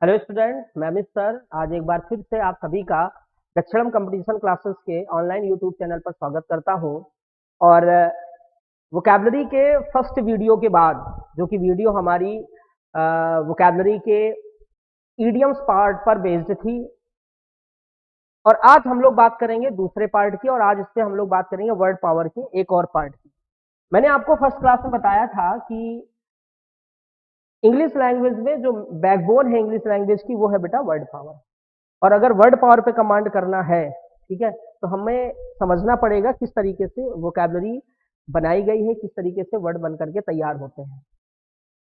Hello student, मैं Amit sir आज एक बार फिर से आप सभी का दक्षिणम कंपटीशन क्लासेस के ऑनलाइन यूट्यूब चैनल पर स्वागत करता हूं। और वोकैबलरी के फर्स्ट वीडियो के बाद जो कि वीडियो हमारी वोकैबलरी के ईडियम्स पार्ट पर बेस्ड थी, और आज हम लोग बात करेंगे दूसरे पार्ट की, और आज इससे हम लोग बात करेंगे वर्ड पावर के एक और पार्ट की। मैंने आपको फर्स्ट क्लास में बताया था कि इंग्लिश लैंग्वेज में जो बैकबोन है इंग्लिश लैंग्वेज की, वो है बेटा वर्ड पावर। और अगर वर्ड पावर पे कमांड करना है, ठीक है, तो हमें समझना पड़ेगा किस तरीके से वोकैबलरी बनाई गई है, किस तरीके से वर्ड बन करके तैयार होते हैं।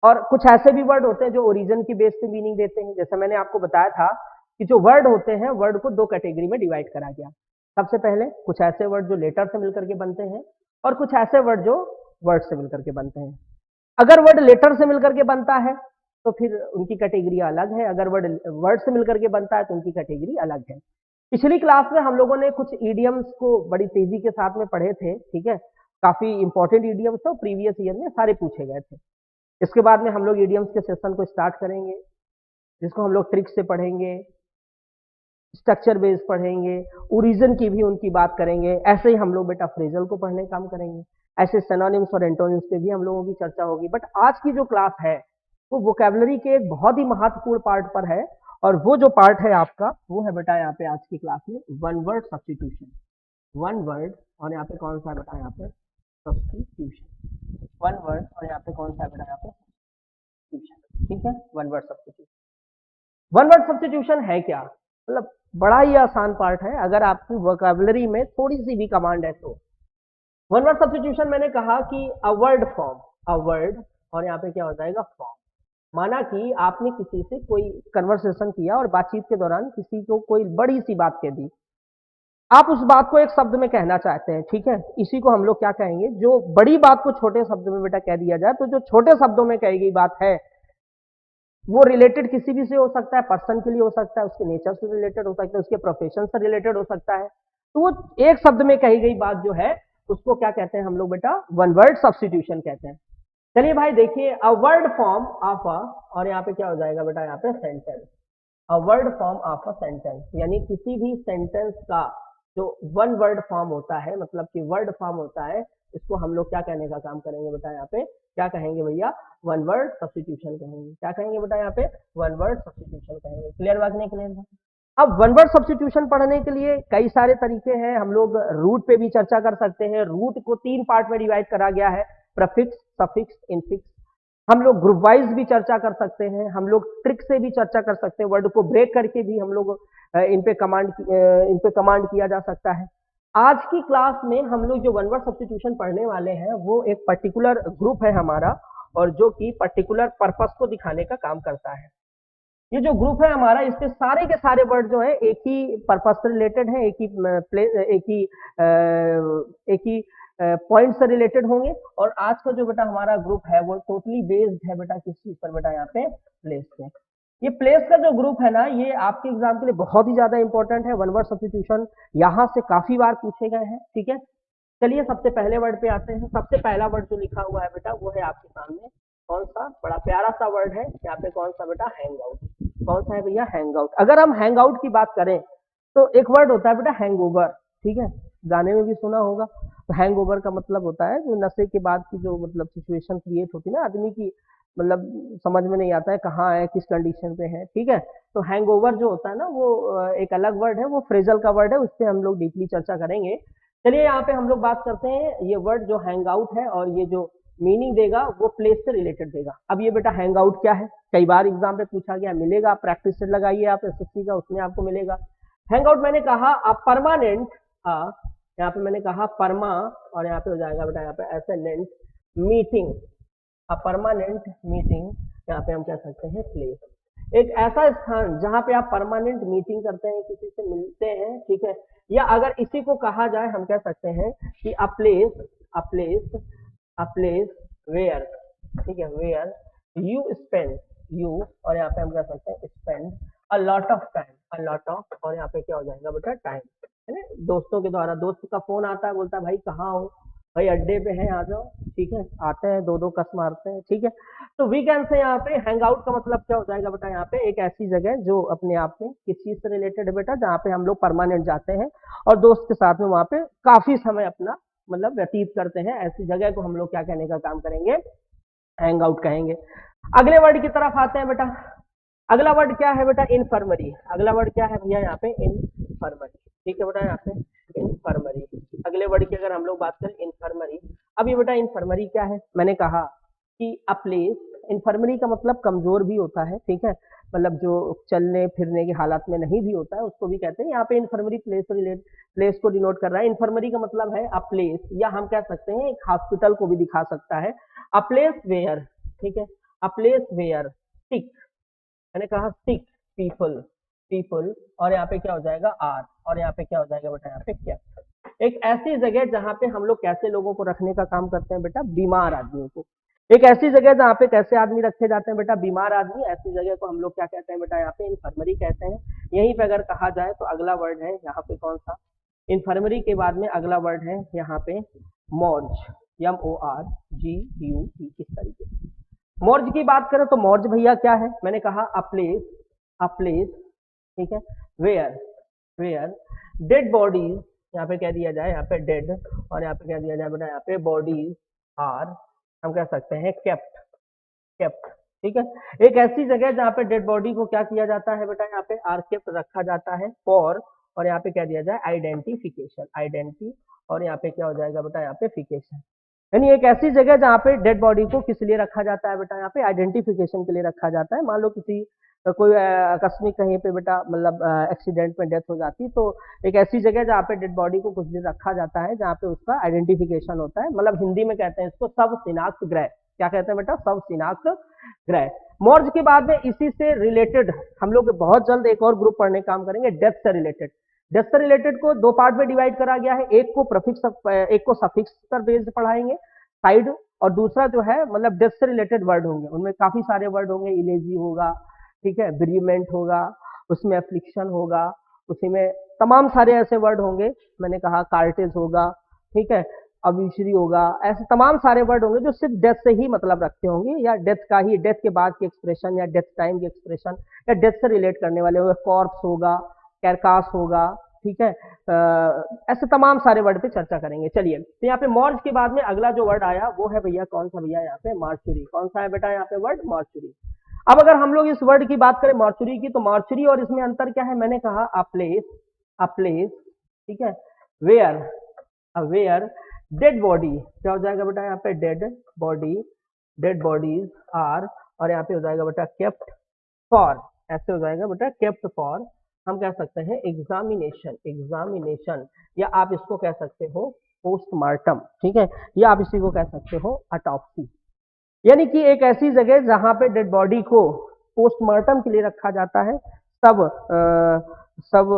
और कुछ ऐसे भी वर्ड होते हैं जो ओरिजिन की बेस पे मीनिंग देते हैं। जैसे मैंने आपको बताया था कि जो वर्ड होते हैं, वर्ड को दो कैटेगरी में डिवाइड करा गया। सबसे पहले कुछ ऐसे वर्ड जो लेटर से मिलकर के बनते हैं, और कुछ ऐसे वर्ड जो वर्ड से मिलकर के बनते हैं। अगर वर्ड लेटर से मिलकर के बनता है तो फिर उनकी कैटेगरी अलग है, अगर वर्ड वर्ड से मिलकर के बनता है तो उनकी कैटेगरी अलग है। पिछली क्लास में हम लोगों ने कुछ ईडियम्स को बड़ी तेजी के साथ में पढ़े थे, ठीक है, काफी इंपॉर्टेंट ईडियम्स थे, प्रीवियस ईयर में सारे पूछे गए थे। इसके बाद में हम लोग ईडियम्स के सेशन को स्टार्ट करेंगे, जिसको हम लोग ट्रिक से पढ़ेंगे, स्ट्रक्चर बेस पढ़ेंगे, ओरिजिन की भी उनकी बात करेंगे। ऐसे ही हम लोग बेटा फ्रेजल को पढ़ने का काम करेंगे। ऐसे सिनोनिम्स और एंटोनिम्स पे भी हम लोगों की चर्चा होगी। बट आज की जो क्लास है वो वोकैबुलरी के एक बहुत ही महत्वपूर्ण पार्ट पर है, और वो जो पार्ट है आपका वो है बेटा यहाँ पे आज की क्लास में one word substitution. One word, और यहाँ पे कौन सा है बेटा, यहाँ पे सब्स्टिट्यूशन। वन वर्ड, और यहाँ पे कौन सा है बेटा, यहाँ पे सब्स्टिट्यूशन। ठीक है, one word substitution. One word substitution है क्या, मतलब बड़ा ही आसान पार्ट है अगर आपकी वोकैबुलरी में थोड़ी सी भी कमांड है तो। वन वर्ड सब्स्टिट्यूशन मैंने कहा कि a word form, a word, और यहाँ पे क्या हो जाएगा, फॉर्म। माना कि आपने किसी से कोई कन्वर्सेशन किया और बातचीत के दौरान किसी को कोई बड़ी सी बात कह दी, आप उस बात को एक शब्द में कहना चाहते हैं, ठीक है, इसी को हम लोग क्या कहेंगे, जो बड़ी बात को छोटे शब्द में बेटा कह दिया जाए, तो जो छोटे शब्दों में कही गई बात है वो रिलेटेड किसी भी से हो सकता है, पर्सन के लिए हो सकता है, उसके नेचर से रिलेटेड हो सकता है, उसके प्रोफेशन से रिलेटेड हो सकता है। तो वो एक शब्द में कही गई बात जो है उसको क्या कहते हैं हम लोग बेटा, वन वर्ड सब्स्टिट्यूशन कहते हैं। चलिए भाई देखिए, a word form of a, और यहाँ पे क्या हो जाएगा बेटा, यहाँ पे sentence. A word form of a sentence, यानी किसी भी सेंटेंस का जो वन वर्ड फॉर्म होता है, मतलब कि वर्ड फॉर्म होता है, इसको हम लोग क्या कहने का काम करेंगे बेटा, यहाँ पे क्या कहेंगे भैया, वन वर्ड सब्स्टिट्यूशन कहेंगे। क्या कहेंगे बेटा, यहाँ पे वन वर्ड सब्स्टिट्यूशन कहेंगे। क्लियर बात नहीं, क्लियर बात। अब वन वर्ड सब्स्टिट्यूशन पढ़ने के लिए कई सारे तरीके हैं। हम लोग रूट पे भी चर्चा कर सकते हैं। रूट को तीन पार्ट में डिवाइड करा गया है, प्रीफिक्स, सफिक्स, इनफिक्स। हम लोग ग्रुप वाइज भी चर्चा कर सकते हैं, हम लोग ट्रिक से भी चर्चा कर सकते हैं, वर्ड को ब्रेक करके भी हम लोग इन पे कमांड किया जा सकता है। आज की क्लास में हम लोग जो वन वर्ड सब्स्टिट्यूशन पढ़ने वाले हैं वो एक पर्टिकुलर ग्रुप है हमारा, और जो कि पर्टिकुलर पर्पस को दिखाने का काम करता है। ये जो ग्रुप है हमारा, इसके सारे के सारे वर्ड जो है एक ही पर्पस से रिलेटेड है, एक ही पॉइंट से रिलेटेड होंगे। और आज का जो बेटा हमारा ग्रुप है वो टोटली बेस्ड है बेटा किस चीज पर बेटा, यहाँ पे प्लेस पे। ये प्लेस का जो ग्रुप है ना, ये आपके एग्जाम के लिए बहुत ही ज्यादा इंपॉर्टेंट है। वन वर्ड सब्स्टिट्यूशन यहाँ से काफी बार पूछे गए हैं, ठीक है। चलिए सबसे पहले वर्ड पे आते हैं। सबसे पहला वर्ड जो लिखा हुआ है बेटा वो है आपके सामने, कौन सा, बड़ा प्यारा सा वर्ड है यहाँ पे, कौन सा बेटा, हैंग आउट। कौन सा है भैया, हैंग आउट। अगर हम हैंग आउट की बात करें तो एक वर्ड होता है बेटा हैंगओवर, ठीक है, गाने में भी सुना होगा। तो हैंगओवर का मतलब होता है जो नशे के बाद की जो मतलब सिचुएशन क्रिएट होती है ना आदमी की, मतलब समझ में नहीं आता है कहाँ है, किस कंडीशन पे है, ठीक है। तो हैंगओवर जो होता है ना वो एक अलग वर्ड है, वो फ्रेजल का वर्ड है, उस पर हम लोग डीपली चर्चा करेंगे। चलिए यहाँ पे हम लोग बात करते हैं, ये वर्ड जो हैंग आउट है और ये जो मीनिंग देगा वो प्लेस से रिलेटेड देगा। अब ये बेटा हैंग आउट क्या है, कई बार एग्जाम पे पूछा गया, मिलेगा, प्रैक्टिस से लगाइए आप एसएससी का, उसमें आपको मिलेगा। हैंग आउट मैंने कहा अ परमानेंट, यहाँ पे मैंने कहा परमा, और यहाँ पे हो जाएगा बेटा यहाँ पे ascendant meeting. A permanent meeting, यहाँ पे हम कह सकते हैं प्लेस, एक ऐसा स्थान जहां पे आप परमानेंट मीटिंग करते हैं, किसी से मिलते हैं, ठीक है। या अगर इसी को कहा जाए हम कह सकते हैं कि a place, a place, a place where, ठीक है, वेयर यू स्पेंड, यू, और यहाँ पे हम कह सकते हैं spend a lot of time, a lot of, और यहाँ पे क्या हो जाएगा बेटा, टाइम, है ना। दोस्तों के द्वारा, दोस्त का फोन आता है, बोलता है भाई कहाँ हो, भाई अड्डे पे हैं, आ जाओ, ठीक है, आते हैं, दो दो कस मारते हैं, ठीक है। तो वीकेंड से यहाँ पे हैंग आउट का मतलब क्या हो जाएगा बेटा, यहाँ पे एक ऐसी जगह जो अपने आप में किस चीज से रिलेटेड है बेटा, जहाँ पे हम लोग परमानेंट जाते हैं और दोस्त के साथ में वहाँ पे काफी समय अपना मतलब व्यतीत करते हैं, ऐसी जगह को हम लोग क्या कहने का काम करेंगे, हैंग आउट कहेंगे। अगले वर्ड की तरफ आते हैं बेटा। अगला वर्ड क्या है बेटा, इन्फर्मरी। अगला वर्ड क्या है भैया यहाँ पे, इन्फर्मरी, ठीक है बेटा, यहाँ पे इन्फर्मरी। अगले वर्ड की अगर हम लोग बात करें, इन्फर्मरी। अब ये बेटा इन्फर्मरी क्या है, मैंने कहा कि अ प्लेस, इन्फर्मरी का मतलब कमजोर भी होता है, ठीक है, मतलब जो चलने फिरने की हालत में नहीं भी होता है उसको भी कहते हैं। यहाँ पे इन्फर्मरी प्लेस को डिनोट कर रहा है। इन्फर्मरी का मतलब है अ प्लेस, या हम कह सकते हैं एक हॉस्पिटल को भी दिखा सकता है। अ प्लेस वेयर, ठीक है, अ प्लेस वेयर सिक, मैंने कहा सिक पीपल, पीपल, और यहाँ पे क्या हो जाएगा आर, और यहाँ पे क्या हो जाएगा बेटा, यहाँ पे क्या, एक ऐसी जगह जहाँ पे हम लोग कैसे लोगों को रखने का काम करते हैं बेटा, बीमार आदमियों को। एक ऐसी जगह जहाँ पे कैसे आदमी रखे जाते हैं बेटा, बीमार आदमी, ऐसी जगह को हम लोग क्या कहते हैं बेटा, यहाँ पे इन्फर्मरी कहते हैं। यहीं पे अगर कहा जाए तो अगला वर्ड है यहाँ पे कौन सा, इन्फर्मरी के बाद में अगला वर्ड है यहाँ पे मॉर्ज, MORG, इस तरीके से। मॉर्ज की बात करें तो मॉर्ज भैया क्या है, मैंने कहा अ प्लेस, अ प्लेस, ठीक है, वेयर, वेयर डेड बॉडीज, यहाँ पे कह दिया जाए यहाँ पे डेड, और यहाँ पे कह दिया जाए बेटा यहाँ पे बॉडीज आर, हम कह सकते हैं केप्ट, केप्ट, ठीक है। एक ऐसी जगह जहाँ पे डेड बॉडी को क्या किया जाता है बेटा, यहाँ पे आर केप्ट रखा जाता है फॉर, और यहाँ पे कह दिया जाए आइडेंटिफिकेशन, आइडेंटिटी, और यहाँ पे क्या हो जाएगा बेटा, यहाँ पे फिकेशन, यानी एक ऐसी जगह जहाँ पे डेड बॉडी को किस लिए रखा जाता है बेटा, यहाँ पे आइडेंटिफिकेशन के लिए रखा जाता है। मान लो किसी कोई आकस्मिक कहीं पे बेटा मतलब एक्सीडेंट में डेथ हो जाती, तो एक ऐसी जगह जहाँ पे डेड बॉडी को कुछ दिन रखा जाता है जहाँ पे उसका आइडेंटिफिकेशन होता है, मतलब हिंदी में कहते हैं इसको सब शिनाख्त ग्रह, क्या कहते हैं बेटा, सब शिनाख्त ग्रह। मॉर्ज के बाद में इसी से रिलेटेड हम लोग बहुत जल्द एक और ग्रुप पढ़ने काम करेंगे, डेथ से रिलेटेड। डेथ से रिलेटेड को दो पार्ट में डिवाइड करा गया है, एक को प्रफिक्स, एक को सफिक्स पर बेस्ड पढ़ाएंगे साइड, और दूसरा जो है मतलब डेथ से रिलेटेड वर्ड होंगे, उनमें काफी सारे वर्ड होंगे, इलेजी होगा, ठीक है, बेरियमेंट होगा, उसमें एफ्लिक्शन होगा, उसी में तमाम सारे ऐसे वर्ड होंगे, मैंने कहा कार्टेज होगा, ठीक है, अविश्री होगा, ऐसे तमाम सारे वर्ड होंगे जो सिर्फ डेथ से ही मतलब रखते होंगे, या डेथ का ही, डेथ के बाद की एक्सप्रेशन या डेथ टाइम की एक्सप्रेशन, या डेथ से रिलेट करने वाले होंगे, कॉर्प्स होगा, कैरकास होगा, ठीक है, ऐसे तमाम सारे वर्ड पे चर्चा करेंगे। चलिए, तो यहाँ पे मॉर्ज के बाद में अगला जो वर्ड आया वो है भैया कौन सा भैया, यहाँ पे मार्चुरी। कौन सा है बेटा यहाँ पे वर्ड, मार्चुरी। अब अगर हम लोग इस वर्ड की बात करें मार्चुरी की, तो मार्चुरी और इसमें अंतर क्या है, मैंने कहा अ प्लेस, अ प्लेस, ठीक है, वेयर, वेयर डेड बॉडी, क्या हो जाएगा बेटा यहाँ पे, dead body, dead bodies are, और यहाँ पे हो जाएगा बेटा केप्ट फॉर, ऐसे हो जाएगा बेटा केप्ट फॉर, हम कह सकते हैं एग्जामिनेशन, एग्जामिनेशन, या आप इसको कह सकते हो पोस्टमार्टम, ठीक है, या आप इसी को कह सकते हो अटॉप्सी, यानी कि एक ऐसी जगह जहां पे डेड बॉडी को पोस्टमार्टम के लिए रखा जाता है, सब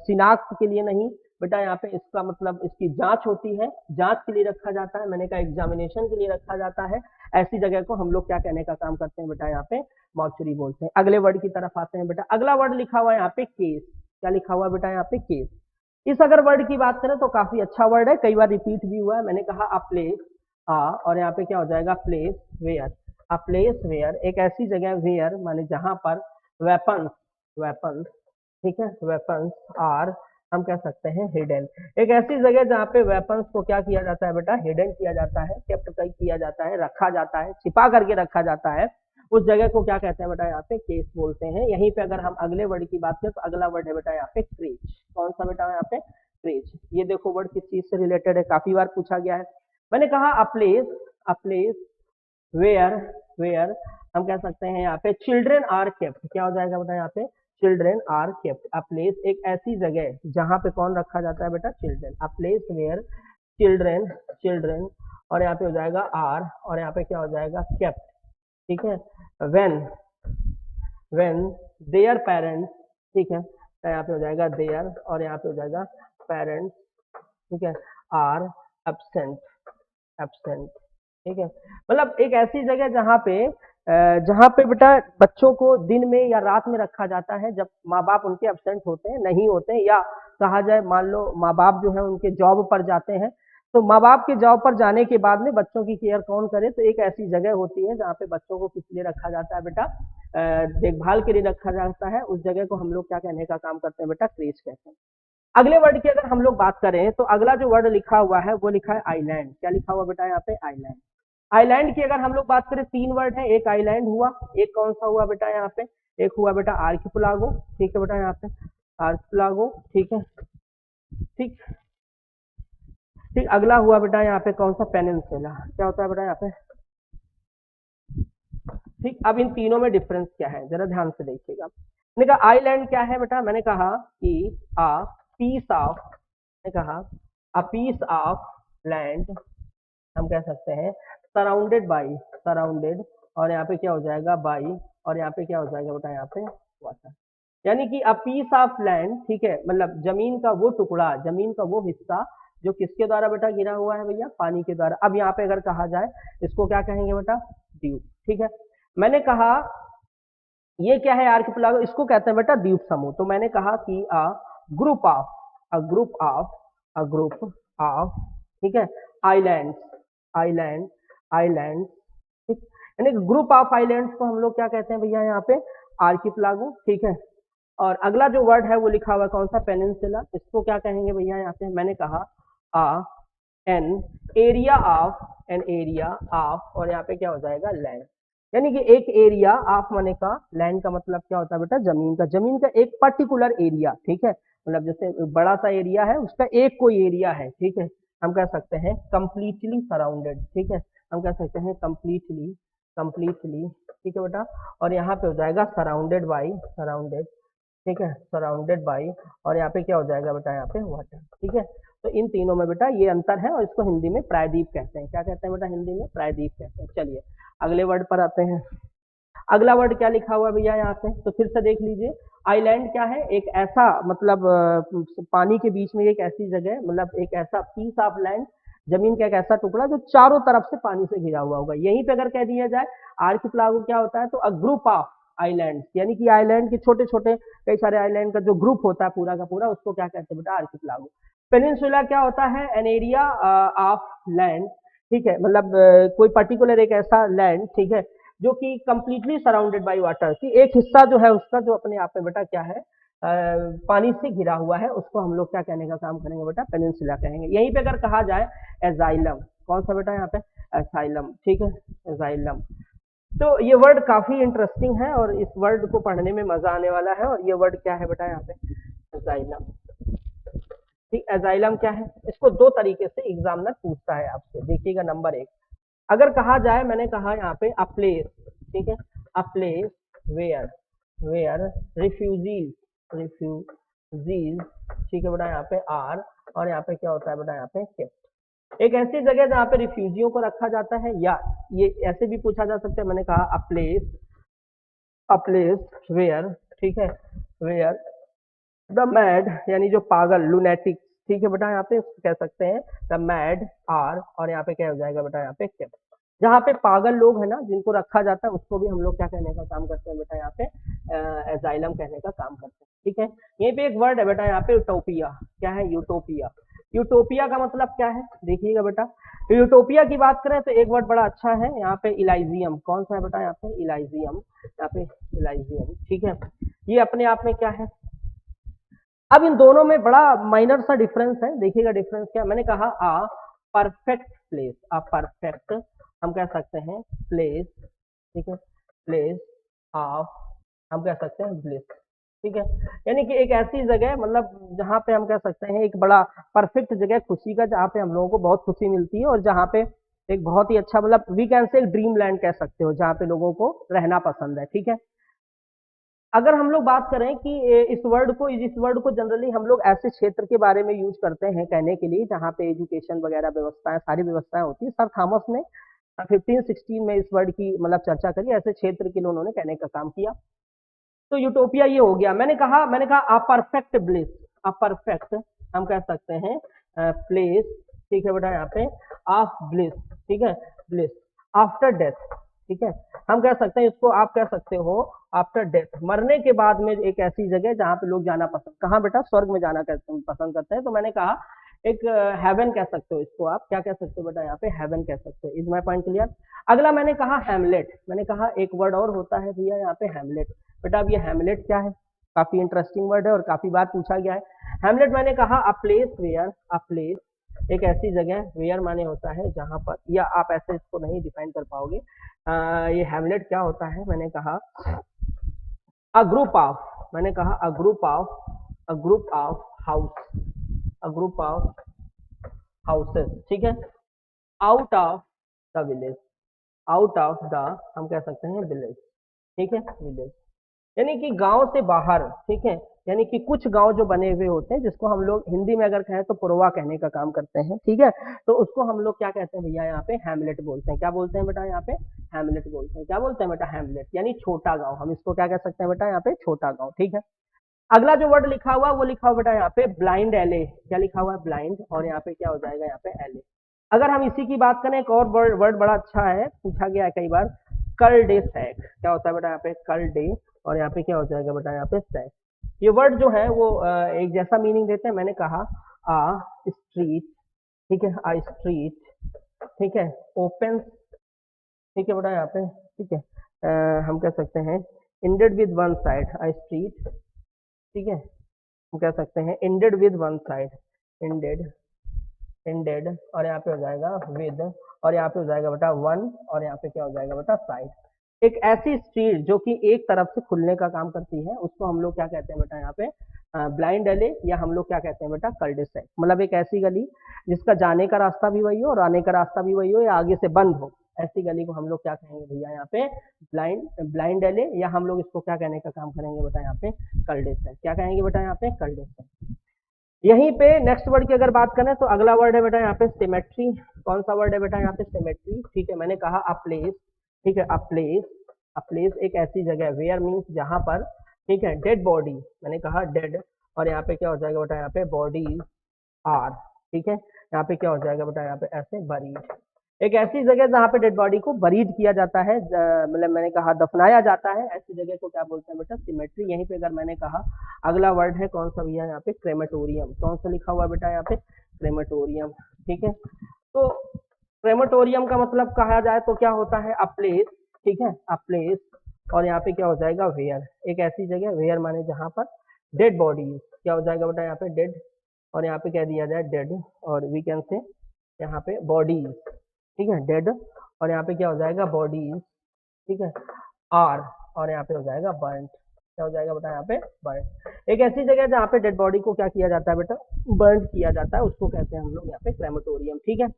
शिनाख्त के लिए नहीं बेटा, यहाँ पे इसका मतलब इसकी जांच होती है, जांच के लिए रखा जाता है, मैंने कहा एग्जामिनेशन के लिए रखा जाता है, ऐसी जगह को हम लोग क्या कहने का काम करते हैं बेटा, यहाँ पे मॉर्चुरी बोलते हैं। अगले वर्ड की तरफ आते हैं बेटा। अगला वर्ड लिखा हुआ है यहाँ पे केस, क्या लिखा हुआ है बेटा यहाँ पे, केस। इस अगर वर्ड की बात करें तो काफी अच्छा वर्ड है, कई बार रिपीट भी हुआ है, मैंने कहा अ प्लेस, और यहाँ पे क्या हो जाएगा place where, a place where, एक ऐसी जगह वेयर माने जहां पर वेपन्स, वेपन्स, ठीक है, वेपन्स आर, हम कह सकते हैं हिडन, एक ऐसी जगह जहाँ पे वेपन्स को क्या किया जाता है बेटा, हिडन किया जाता है, केप्ट किया जाता है, रखा जाता है, छिपा करके रखा जाता है, उस जगह को क्या कहते हैं बेटा, यहाँ पे केस बोलते हैं। यहीं पे अगर हम अगले वर्ड की बात करें तो अगला वर्ड है बेटा यहाँ पे क्रेज। कौन सा बेटा यहाँ पे, क्रेज। ये देखो वर्ड किस चीज से रिलेटेड है, काफी बार पूछा गया है। मैंने कहा अ प्लेस वेयर, वेयर हम कह सकते हैं यहाँ पे चिल्ड्रेन आर केप्ट, क्या हो जाएगा बेटा यहाँ पे, children are kept. A place एक ऐसी जगह जहां पे कौन रखा जाता है बेटा, children. A place where children, children, और यहाँ पे हो जाएगा आर, और यहाँ पे क्या हो जाएगा केप्ट, ठीक है। व्हेन देयर पेरेंट्स, ठीक है, तो यहाँ पे हो जाएगा देयर, और यहाँ पे हो जाएगा पेरेंट्स, ठीक है, आर एब्सेंट, एब्सेंट, ठीक है, मतलब एक ऐसी जगह जहाँ पे बेटा बच्चों को दिन में या रात में रखा जाता है जब माँ बाप उनके एब्सेंट होते हैं, नहीं होते हैं, या कहा जाए मान लो माँ बाप जो है उनके जॉब पर जाते हैं, तो माँ बाप के जॉब पर जाने के बाद में बच्चों की केयर कौन करे, तो एक ऐसी जगह होती है जहाँ पे बच्चों को किस लिए रखा जाता है बेटा, देखभाल के लिए रखा जाता है। उस जगह को हम लोग क्या कहने का काम करते हैं बेटा, क्रेच कहते हैं। अगले वर्ड की अगर हम लोग बात करें तो अगला जो वर्ड लिखा हुआ है वो लिखा है आइलैंड। क्या लिखा हुआ बेटा यहाँ पे, आइलैंड। आइलैंड की अगर हम लोग बात करें, तीन वर्ड है, एक आइलैंड हुआ, एक कौन सा हुआ बेटा यहाँ पे, एक हुआ बेटा आर्किपेलागो, ठीक है बेटा यहाँ पे आर्किपेलागो, ठीक है, ठीक ठीक। अगला हुआ बेटा यहाँ पे कौन सा, पेनिनसुला। क्या होता है बेटा यहाँ पे, ठीक। अब इन तीनों में डिफरेंस क्या है जरा ध्यान से देखिएगा। मैंने कहा आइलैंड क्या है बेटा, मैंने कहा कि अ पीस ऑफ, मैंने कहा अ पीस ऑफ लैंड, हम कह सकते हैं सराउंडेड बाई, सराउंडेड, और यहाँ पे क्या हो जाएगा बाई, और यहाँ पे क्या हो जाएगा बेटा यहाँ पे वाटर। यानी कि अ पीस ऑफ लैंड, ठीक है, मतलब जमीन का वो टुकड़ा, जमीन का वो हिस्सा जो किसके द्वारा बेटा गिरा हुआ है भैया, पानी के द्वारा। अब यहाँ पे अगर कहा जाए इसको क्या कहेंगे बेटा, द्वीप, ठीक है। मैंने कहा ये क्या है आर्किपेलागो, इसको कहते हैं बेटा द्वीप समूह। तो मैंने कहा कि group of, a group of, a group of, ठीक है, आइलैंड, आइलैंड, आइलैंड, ठीक। यानी ग्रुप ऑफ आइलैंड्स को हम लोग क्या कहते हैं भैया यहाँ पे, आर्किपेलागो, ठीक है। और अगला जो वर्ड है वो लिखा हुआ है कौन सा, पेनिनसुला। इसको क्या कहेंगे भैया यहाँ पे, मैंने कहा an area of, an area of, और यहाँ पे क्या हो जाएगा लैंड। यानी कि एक एरिया ऑफ माने का, लैंड का मतलब क्या होता है बेटा, जमीन का, जमीन का एक पर्टिकुलर एरिया, ठीक है। मतलब जैसे बड़ा सा एरिया है उसका एक कोई एरिया है, ठीक है, हम कह सकते हैं कंप्लीटली सराउंडेड, ठीक है, हम कह सकते हैं कंप्लीटली, कंप्लीटली, ठीक है बेटा। और यहाँ पे हो जाएगा सराउंडेड बाई, सराउंडेड, ठीक है, सराउंडेड बाई, और यहाँ पे क्या हो जाएगा बेटा यहाँ पे वाटर, ठीक है। तो इन तीनों में बेटा ये अंतर है, और इसको हिंदी में प्रायद्वीप कहते हैं। क्या कहते हैं बेटा हिंदी में, प्रायद्वीप कहते हैं। चलिए अगले वर्ड पर आते हैं। अगला वर्ड क्या लिखा हुआ है भैया यहाँ पे, तो फिर से देख लीजिए। आइलैंड क्या है, एक ऐसा मतलब पानी के बीच में एक ऐसी जगह, मतलब एक ऐसा पीस ऑफ लैंड, जमीन का एक ऐसा टुकड़ा जो चारों तरफ से पानी से घिरा हुआ होगा। यहीं पे अगर कह दिया जाए आर्किपेलागो क्या होता है, तो अ ग्रुप ऑफ आइलैंड, यानी कि आइलैंड के छोटे छोटे कई सारे आइलैंड का जो ग्रुप होता है पूरा का पूरा, उसको क्या कहते हैं बेटा, आर्किपेलागो। पेनिनसुला क्या होता है, एन एरिया ऑफ लैंड, ठीक है, मतलब कोई पर्टिकुलर एक ऐसा लैंड, ठीक है, जो कि कंप्लीटली सराउंडेड बाय वाटर, की एक हिस्सा जो है उसका जो अपने आप में बेटा क्या है, पानी से घिरा हुआ है, उसको हम लोग क्या कहने का काम करेंगे बेटा, पेनिनसुला कहेंगे। यहीं पे अगर कहा जाए एजाइलम, कौन सा बेटा यहाँ पे, एसाइलम, ठीक है, एजाइलम। तो ये वर्ड काफी इंटरेस्टिंग है और इस वर्ड को पढ़ने में मजा आने वाला है। और ये वर्ड क्या है बेटा यहाँ पे, एजाइलम, ठीक। एजाइलम क्या है, इसको दो तरीके से एग्जामिनर पूछता है आपसे, देखिएगा। नंबर एक, अगर कहा जाए, मैंने कहा यहाँ पे अ प्लेस, ठीक है, a place where, where refugees, refugees, ठीक है बेटा यहाँ पे आर, और यहाँ पे क्या होता है बेटा यहाँ पे केप्ट। एक ऐसी जगह जहाँ पे रिफ्यूजियों को रखा जाता है, या ये ऐसे भी पूछा जा सकता है, मैंने कहा अ प्लेस वेयर, ठीक है, वेयर द मैड, यानी जो पागल, लुनेटिक, ठीक है बेटा यहाँ पे कह सकते हैं द मैड आर, और यहाँ पे क्या हो जाएगा बेटा यहाँ पे केप्ट। जहाँ पे पागल लोग है ना जिनको रखा जाता है, उसको भी हम लोग क्या कहने का काम करते हैं बेटा यहाँ पे, एजाइलम कहने का काम करते हैं, ठीक है। यहीं पे एक वर्ड है बेटा यहाँ पे यूटोपिया। क्या है, यूटोपिया। यूटोपिया का मतलब क्या है, देखिएगा बेटा। यूटोपिया की बात करें तो एक वर्ड बड़ा अच्छा है यहाँ पे, इलाइजियम। कौन सा है बेटा यहाँ पे, इलाइजियम, यहाँ पे इलाइजियम, ठीक है। ये अपने आप में क्या है, अब इन दोनों में बड़ा माइनर सा डिफरेंस है, देखिएगा डिफरेंस क्या। मैंने कहा a perfect place, a perfect, हम कह सकते हैं प्लेस, ठीक है, प्लेस ऑफ, हम कह सकते हैं ब्लिस, ठीक है। यानी कि एक ऐसी जगह, मतलब जहाँ पे हम कह सकते हैं एक बड़ा परफेक्ट जगह खुशी का, जहाँ पे हम लोगों को बहुत खुशी मिलती है, और जहाँ पे एक बहुत ही अच्छा, मतलब we can say dream land कह सकते हो, जहाँ पे लोगों को रहना पसंद है, ठीक है। अगर हम लोग बात करें कि इस वर्ड को जनरली हम लोग ऐसे क्षेत्र के बारे में यूज करते हैं कहने के लिए जहाँ पे एजुकेशन वगैरह व्यवस्थाएं, सारी व्यवस्थाएं होती है। सर थॉमस ने 1516 में इस वर्ड की मतलब चर्चा करी, ऐसे क्षेत्र के लिए उन्होंने कहने का काम किया। तो यूटोपिया ये हो गया। मैंने कहा a perfect bliss, a perfect, हम कह सकते हैं प्लेस, ठीक है बेटा यहाँ पे ऑफ ब्लिस, ठीक है, ब्लिस आफ्टर डेथ, ठीक है। हम कह सकते हैं इसको, आप कह सकते हो आफ्टर डेथ, मरने के बाद में एक ऐसी जगह जहाँ पे लोग जाना पसंद, कहाँ बेटा, स्वर्ग में जाना पसंद करते हैं। तो मैंने कहा एक हेवन कह सकते हो इसको, आप क्या कह सकते हो बेटा यहाँ पे, हेवन कह सकते हो। Is my point clear? अगला मैंने कहा हैमलेट, मैंने कहा एक वर्ड और होता है भैया यहाँ पे हैमलेट। बेटा अब ये हैमलेट क्या है, काफी इंटरेस्टिंग वर्ड है और काफी बार पूछा गया है। हैमलेट मैंने कहा a place where, a place एक ऐसी जगह, वेयर माने होता है जहां पर, या आप ऐसे इसको नहीं डिफाइन कर पाओगे। ये हैमलेट क्या होता है, मैंने कहा अ ग्रुप ऑफ, मैंने कहा a group of, a group of house, a group of houses, ठीक है, out of the village, out of the, हम कह सकते हैं विलेज, ठीक है, विलेज यानी कि गांव से बाहर, ठीक है, यानी कि कुछ गांव जो बने हुए होते हैं जिसको हम लोग हिंदी में अगर कहें तो पुरवा कहने का काम करते हैं, ठीक है, तो उसको हम लोग क्या कहते हैं भैया यहाँ पे, हैमलेट बोलते हैं। क्या बोलते हैं बेटा यहाँ पे, हैमलेट बोलते हैं। क्या बोलते हैं बेटा, हैमलेट, यानी छोटा गांव, हम इसको क्या कह सकते हैं बेटा यहाँ पे, छोटा गांव, ठीक है। अगला जो वर्ड लिखा हुआ वो लिखा हुआ बेटा यहाँ पे ब्लाइंड एले, क्या लिखा हुआ है, ब्लाइंड, और यहाँ पे क्या हो जाएगा यहाँ पे एले। अगर हम इसी की बात करें, एक और वर्ड बड़ा अच्छा है, पूछा गया है कई बार, कर डे सैक, क्या होता है बेटा यहाँ पे, कर डे, और यहाँ पे क्या हो जाएगा बेटा यहाँ पे सैक। ये वर्ड जो है वो एक जैसा मीनिंग देते हैं। मैंने कहा आ स्ट्रीट, ठीक है, आ स्ट्रीट, ठीक है, ओपन, ठीक है बेटा यहाँ पे, ठीक है, हम कह सकते हैं ended with one side, a street, ठीक है, हम कह सकते हैं ended with one side, ended, ended, और यहाँ पे हो जाएगा विद, और यहाँ पे हो जाएगा बेटा वन, और यहाँ पे क्या हो जाएगा बेटा साइड। एक ऐसी स्ट्रीट जो कि एक तरफ से खुलने का काम करती है, उसको हम लोग क्या कहते हैं बेटा यहाँ पे, ब्लाइंड एले, या हम लोग क्या कहते हैं बेटा, कल्डेसेक। मतलब एक ऐसी गली जिसका जाने का रास्ता भी वही हो और आने का रास्ता भी वही हो, या आगे से बंद हो, ऐसी गली को हम लोग क्या कहेंगे भैया यहाँ पे, ब्लाइंड एले, या हम लोग इसको क्या कहने का काम करेंगे बेटा यहाँ पे, कल्डेसेक। क्या कहेंगे बेटा यहाँ पे, कल्डेसेक। यहीं पे नेक्स्ट वर्ड की अगर बात करें तो अगला वर्ड है बेटा यहाँ पे सिमेट्री। कौन सा वर्ड है बेटा यहाँ पे, सिमेट्री, ठीक है। मैंने कहा अ प्लेस, ठीक है, अ प्लेस, अ प्लेस एक ऐसी जगह, वेयर मीन्स जहां पर, ठीक है, डेड बॉडी, मैंने कहा डेड, और यहाँ पे क्या हो जाएगा बेटा यहाँ पे, बॉडी आर, ठीक है, यहाँ पे क्या हो जाएगा बेटा यहाँ पे ऐसे, बरीड, एक ऐसी जगह जहाँ पे डेड बॉडी को बरीड किया जाता है, मतलब मैंने कहा दफनाया जाता है, ऐसी जगह को क्या बोलते हैं बेटा, सिमेट्री। यहीं पे अगर मैंने कहा अगला वर्ड है कौन सा भैया यहाँ पे, क्रेमेटोरियम। कौन सा लिखा हुआ बेटा यहाँ पे, क्रेमेटोरियम, ठीक है। तो क्रेमेटोरियम का मतलब कहा जाए तो क्या होता है, अ प्लेस, ठीक है, अ प्लेस, और यहाँ पे क्या हो जाएगा, वेयर, एक ऐसी जगह, वेयर माने जहाँ पर डेड बॉडी, क्या हो जाएगा बेटा यहाँ पे, डेड, और यहाँ पे कह दिया जाए डेड, और वी कैन से यहाँ पे बॉडीज, ठीक है, डेड, और यहाँ पे क्या हो जाएगा, बॉडीज, ठीक है, आर, और यहाँ पे हो जाएगा बर्न, क्या हो जाएगा बेटा यहाँ पे, बर्न। एक ऐसी जगह जहाँ पे डेड बॉडी को क्या किया जाता है बेटा, बर्न किया जाता है, उसको कहते हैं हम लोग यहाँ पे क्रेमेटोरियम, ठीक है।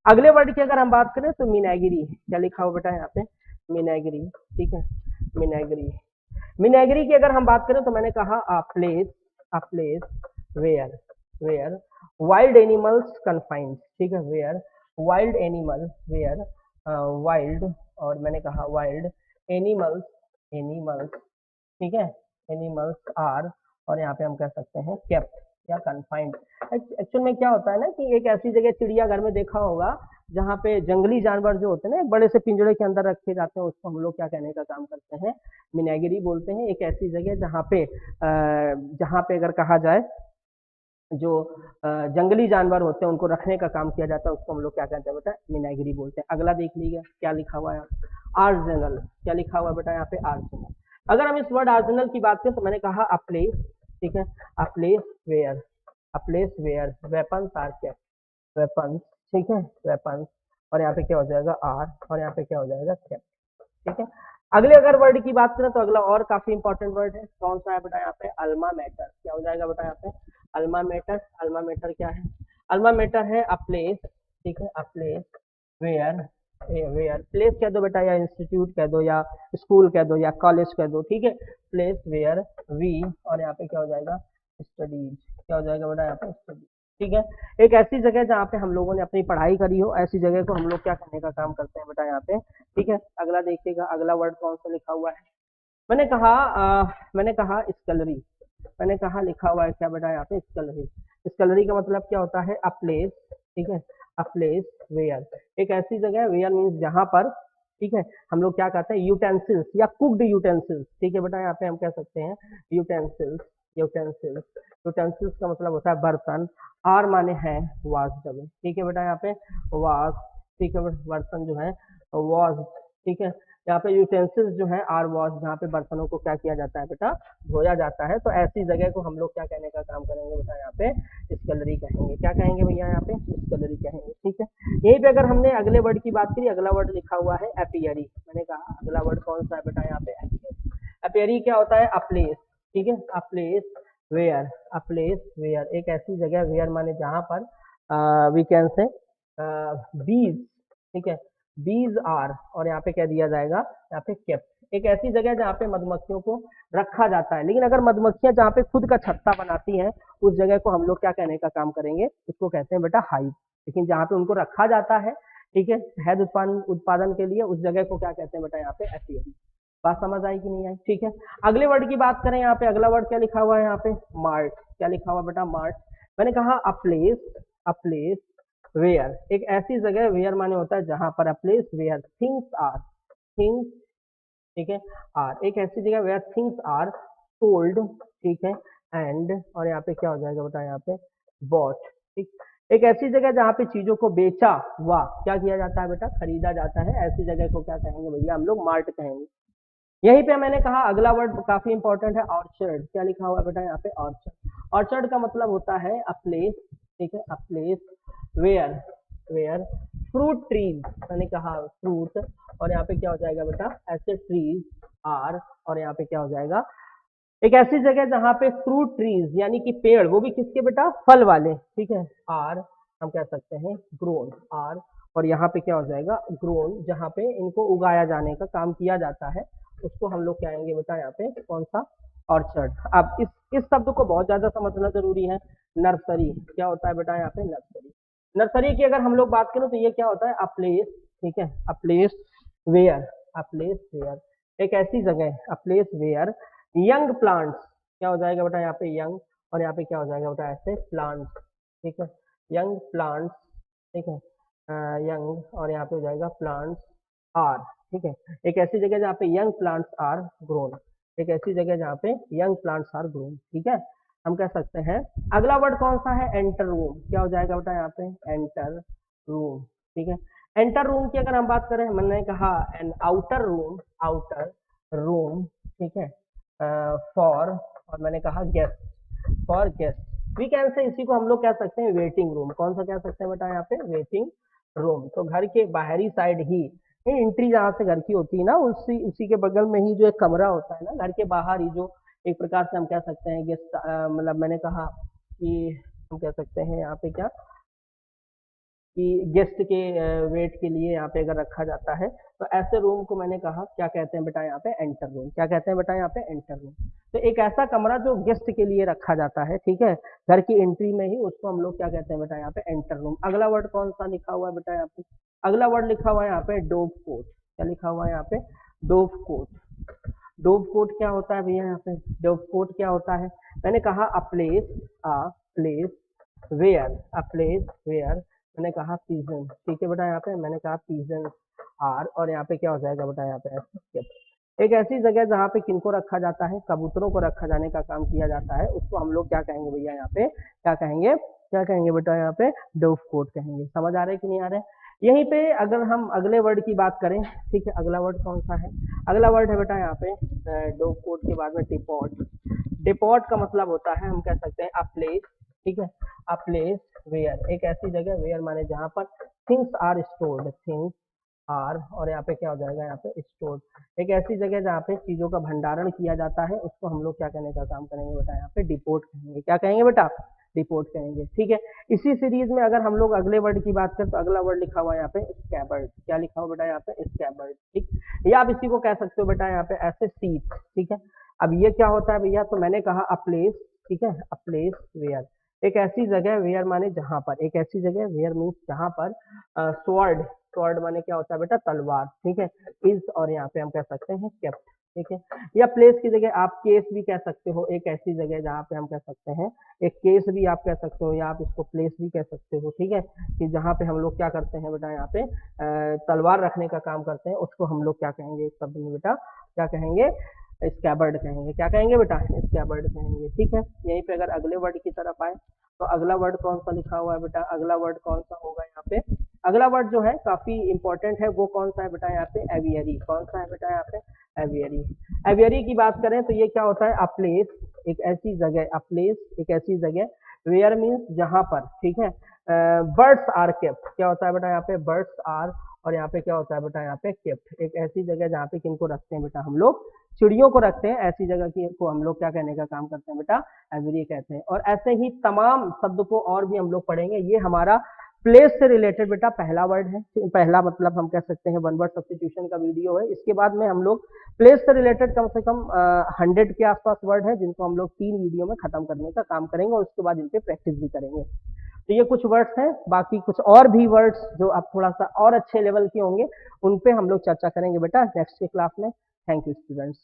अगले वर्ड की अगर हम बात करें तो मिनेगरी, क्या लिखा हुआ बेटा यहाँ पे, मिनेगरी, ठीक है, मिनेगरी। मिनेगरी की अगर हम बात करें तो मैंने कहा a place, a place where, where wild animals confined, ठीक है, where wild animal, where wild, और मैंने कहा वाइल्ड एनिमल्स, एनिमल्स, ठीक है, एनिमल्स आर, और यहाँ पे हम कह सकते हैं केप्ट या कन्फाइंड। एक्चुअल में क्या होता है ना कि एक ऐसी जगह, चिड़ियाघर में देखा होगा जहाँ पे जंगली जानवर जो होते हैं ना, एक बड़े से पिंजड़े के अंदर रखे जाते हैं, उसको हम लोग क्या कहने का काम करते हैं, मिनेगरी बोलते हैं। एक ऐसी जगह जहाँ पे अगर कहा जाए जो जंगली जानवर होते हैं उनको रखने का काम किया जाता है, उसको हम लोग क्या कहते हैं बेटा, मिनेगरी बोलते हैं। अगला देख लीजिए क्या लिखा हुआ है, आर्सेनल, क्या लिखा हुआ है बेटा यहाँ पे, आर्सेनल। अगर हम इस वर्ड आर्सेनल की बात करें तो मैंने कहा अ प्लेस, ठीक है, a place where, a place where weapons are kept, weapons, ठीक है, वेपन्स, और यहाँ पे क्या हो जाएगा, आर, और यहाँ पे क्या हो जाएगा, केप्ट, ठीक है। अगले अगर वर्ड की बात करें तो अगला और काफी इंपॉर्टेंट वर्ड है, कौन सा है बेटा यहाँ पे, अल्मा मैटर। क्या हो जाएगा बेटा यहाँ पे, अल्मा मैटर। अल्मा मैटर क्या है, अल्मा मैटर है अ प्लेस, ठीक है, a place where, where place कह दो बेटा, या इंस्टीट्यूट कह दो, या स्कूल कह दो, या कॉलेज कह दो, ठीक है, प्लेस वेयर वी, और यहाँ पे क्या हो जाएगा, स्टडीज, क्या हो जाएगा बेटा यहाँ पे, स्टडीज, ठीक है। एक ऐसी जगह जहाँ पे हम लोगों ने अपनी पढ़ाई करी हो, ऐसी जगह को हम लोग क्या करने का काम करते हैं बेटा यहाँ पे, ठीक है। अगला देखिएगा, अगला वर्ड कौन सा लिखा हुआ है, मैंने कहा स्कलरी, मैंने कहा लिखा हुआ है क्या बेटा यहाँ पे, स्कलरी। स्कलरी का मतलब क्या होता है, अ प्लेस, ठीक है, अ प्लेस वेयर, एक ऐसी जगह, वेयर मीन्स जहां पर, ठीक है, हम लोग क्या कहते हैं, यूटेंसिल्स या कुक्ड यूटेंसिल्स, ठीक है बेटा यहाँ पे हम कह सकते हैं यूटेंसिल्स यूटेंसिल्स, यूटेंसिल्स का मतलब होता है बर्तन, आर माने है वाज डबल, ठीक है बेटा, यहाँ पे वाज, ठीक है, बर्तन जो है वाज, ठीक है, यहाँ पे यूटेंसिल्स जो है आर वॉश, जहाँ पे बर्तनों को क्या किया जाता है बेटा, धोया जाता है। तो ऐसी जगह को हम लोग क्या कहने का काम करेंगे बेटा, यहाँ पे स्कलरी कहेंगे। क्या कहेंगे भैया, यहाँ पे स्कलरी कहेंगे, ठीक है। यहीं पे अगर हमने अगले वर्ड की बात करी, अगला वर्ड लिखा हुआ है एपियरी, मैंने कहा अगला वर्ड कौन सा है बेटा, यहाँ पे एपियरी। एपियरी क्या होता है, अ प्लेस, ठीक है, a place where, a place where, एक ऐसी जगह, वेयर माने जहाँ पर वी कैन से बीज, ठीक है, बीज आर, और यहाँ पे क्या दिया जाएगा, यहाँ पे केप्ट, एक ऐसी जगह जहाँ पे मधुमक्खियों को रखा जाता है। लेकिन अगर मधुमक्खियां जहाँ पे खुद का छत्ता बनाती हैं, उस जगह को हम लोग क्या कहने का काम करेंगे, उसको कहते हैं बेटा हाइव। लेकिन जहाँ पे उनको रखा जाता है, ठीक है, शहद उत्पादन के लिए, उस जगह को क्या कहते हैं बेटा, यहाँ पे एपियरी। बात समझ आई कि नहीं आई, ठीक है। अगले वर्ड की बात करें, यहाँ पे अगला वर्ड क्या लिखा हुआ है, यहाँ पे मार्ट, क्या लिखा हुआ बेटा, मार्ट। मैंने कहा a place, a place where, एक ऐसी जगह, वेयर माने होता है जहां पर, a place where things are, things, ठीक है, आर, एक ऐसी जगह वेयर थिंग्स आर सोल्ड, ठीक है, एंड, और यहाँ पे क्या हो जाएगा बेटा, यहाँ पे बॉट, ठीक, एक ऐसी जगह जहाँ पे चीजों को बेचा हुआ क्या किया जाता है बेटा, खरीदा जाता है, ऐसी जगह को क्या कहेंगे भैया, हम लोग मार्ट कहेंगे। यहीं पे मैंने कहा अगला वर्ड काफी इंपॉर्टेंट है, ऑर्चर्ड, क्या लिखा हुआ है बेटा, यहाँ पे ऑर्चर्ड। ऑर्चर्ड का मतलब होता है अ प्लेस, ठीक है, a place where, where fruit trees, मैंने कहा फ्रूट, और यहाँ पे क्या हो जाएगा बेटा, ऐसे ट्रीज आर, और यहाँ पे क्या हो जाएगा, एक ऐसी जगह जहाँ पे फ्रूट ट्रीज यानी कि पेड़, वो भी किसके बेटा, फल वाले, ठीक है, आर, हम कह सकते हैं ग्रोन, आर, और यहाँ पे क्या हो जाएगा, ग्रोन, जहाँ पे इनको उगाया जाने का काम किया जाता है, उसको हम लोग कहेंगे बेटा, यहाँ पे कौन सा, ऑर्चर्ड। अब इस शब्द को बहुत ज्यादा समझना जरूरी है। नर्सरी क्या होता है बेटा, यहाँ पे नर्सरी, नर्सरी की अगर हम लोग बात करें तो ये क्या होता है, अ प्लेस, ठीक है, a place where, a place where, एक ऐसी जगह, a place where young plants, क्या हो जाएगा बेटा, यहाँ पे यंग, और यहाँ पे क्या हो जाएगा बेटा, ऐसे प्लांट्स, ठीक है, यंग प्लांट्स, ठीक है, यंग, और यहाँ पे हो जाएगा प्लांट्स आर, ठीक है, एक ऐसी जगह जहाँ पे यंग प्लांट्स आर ग्रोन, एक ऐसी जगह जहाँ पे यंग प्लांट्स आर ग्रोन, ठीक है, हम कह सकते हैं। अगला वर्ड कौन सा है, एंटर रूम, क्या हो जाएगा बेटा, यहाँ पे एंटर रूम, ठीक है। एंटर रूम की अगर हम बात करें, मैंने कहा an outer room, outer room, ठीक है, फॉर, और मैंने कहा guest, for guest, we can say, इसी को हम लोग कह सकते हैं वेटिंग रूम, कौन सा कह सकते हैं बेटा, यहाँ पे वेटिंग रूम। तो घर के बाहरी साइड ही, एंट्री जहाँ से घर की होती है ना, उसी उसी के बगल में ही जो एक कमरा होता है ना, घर के बाहर ही, जो एक प्रकार से हम कह सकते हैं गेस्ट, मतलब मैंने कहा कि हम कह सकते हैं यहाँ पे क्या, कि गेस्ट के वेट के लिए यहाँ पे अगर रखा जाता है, तो ऐसे रूम को मैंने कहा क्या कहते हैं बेटा, यहाँ पे एंटर रूम, क्या कहते हैं बेटा, यहाँ पे एंटर रूम। तो एक ऐसा कमरा जो गेस्ट के लिए रखा जाता है, ठीक है, घर की एंट्री में ही, उसको हम लोग क्या कहते हैं बेटा, यहाँ पे एंटर रूम। अगला वर्ड कौन सा लिखा हुआ है बेटा, यहाँ पे अगला वर्ड लिखा हुआ है यहाँ पे डोव कोट, क्या लिखा हुआ है यहाँ पे, डोव कोट। डोव कोट क्या होता है भैया, यहाँ पे डोव कोट क्या होता है, मैंने कहा a place where, a place where, मैंने कहा पीजन, ठीक है बेटा, यहाँ पे मैंने कहा पीजन आर, और यहाँ पे क्या हो जाएगा बेटा, यहाँ पे ऐसे, एक ऐसी जगह जहाँ पे किनको रखा जाता है, कबूतरों को रखा जाने का काम किया जाता है, उसको हम लोग क्या कहेंगे भैया, यहाँ पे क्या कहेंगे, क्या कहेंगे बेटा, यहाँ पे डोव कोट कहेंगे। समझ आ रहे कि नहीं आ रहे। यहीं पे अगर हम अगले वर्ड की बात करें, ठीक है, अगला वर्ड कौन सा है, अगला वर्ड है बेटा यहाँ पे डोव कोट के बाद में डिपॉट। डिपॉट का मतलब होता है, हम कह सकते हैं अ प्लेस, ठीक है, अ प्लेस वेयर, एक ऐसी जगह, वेयर माने जहाँ पर things are stored, things are, और यहाँ पे क्या हो जाएगा, यहाँ पे स्टोर्ड, एक ऐसी जगह जहाँ पे चीजों का भंडारण किया जाता है, उसको हम लोग क्या कहने का काम करेंगे बेटा, यहाँ पे डिपोट कहेंगे। क्या कहेंगे बेटा, डिपोट कहेंगे, ठीक है। इसी सीरीज में अगर हम लोग अगले वर्ड की बात करें, तो अगला वर्ड लिखा हुआ है यहाँ पे स्कैबर्ड, क्या लिखा हुआ बेटा, यहाँ पे स्कैबर्ड, ठीक, या आप इसी को कह सकते हो बेटा यहाँ पे ऐसे सीट, ठीक है। अब ये क्या होता है भैया, तो मैंने कहा अ प्लेस, ठीक है, अ प्लेस वेयर, एक ऐसी जगह, वेयर माने जहां पर, एक ऐसी जगह, वेयर मीन्स जहां पर, स्वॉर्ड, स्वॉर्ड माने क्या होता है बेटा, तलवार, ठीक है, इज, और यहाँ पे हम कह सकते हैं केप्ट, ठीक है। या प्लेस की जगह आप केस भी कह सकते हो, एक ऐसी जगह जहाँ पे हम कह सकते हैं, एक केस भी आप कह सकते हो, या आप इसको प्लेस भी कह सकते हो, ठीक है, कि जहाँ पे हम लोग क्या करते हैं बेटा, यहाँ पे तलवार रखने का काम करते हैं, उसको हम लोग क्या कहेंगे इस शब्द में बेटा, क्या कहेंगे, स्कैबर्ड कहेंगे। क्या कहेंगे बेटा? स्कैबर्ड कहेंगे। ठीक है, यहीं पे अगर अगले वर्ड की तरफ आए तो अगला वर्ड कौन सा लिखा हुआ है बेटा? अगला वर्ड कौन सा होगा यहाँ पे? अगला वर्ड जो है काफी इंपॉर्टेंट है, वो कौन सा है बेटा यहाँ पे? एवियरी। कौन सा है बेटा यहाँ पे? एवियरी। एवियरी की बात करें तो ये क्या होता है? अ प्लेस, एक ऐसी जगह, अ प्लेस एक ऐसी जगह, वेयर मीन्स जहां पर, ठीक है, बर्ड्स आर केप्ट। क्या होता है बेटा यहाँ पे? बर्ड्स आर, और यहाँ पे क्या होता है बेटा? यहाँ पे केप्ट, एक ऐसी जगह जहाँ पे किनको रखते हैं बेटा? हम लोग चिड़ियों को रखते हैं। ऐसी जगह की को हम लोग क्या कहने का काम करते हैं बेटा? एवियरी कहते हैं। और ऐसे ही तमाम शब्द को और भी हम लोग पढ़ेंगे। ये हमारा प्लेस से रिलेटेड बेटा पहला वर्ड है, पहला मतलब हम कह सकते हैं वन वर्ड सब्स्टिट्यूशन का वीडियो है। इसके बाद में हम लोग प्लेस से रिलेटेड कम से कम 100 के आसपास वर्ड है, जिनको हम लोग 3 वीडियो में खत्म करने का काम करेंगे, और उसके बाद इन पे प्रैक्टिस भी करेंगे। तो ये कुछ वर्ड्स हैं, बाकी कुछ और भी वर्ड्स जो अब थोड़ा सा और अच्छे लेवल के होंगे, उन पे हम लोग चर्चा करेंगे बेटा नेक्स्ट के क्लास में। Thank you students.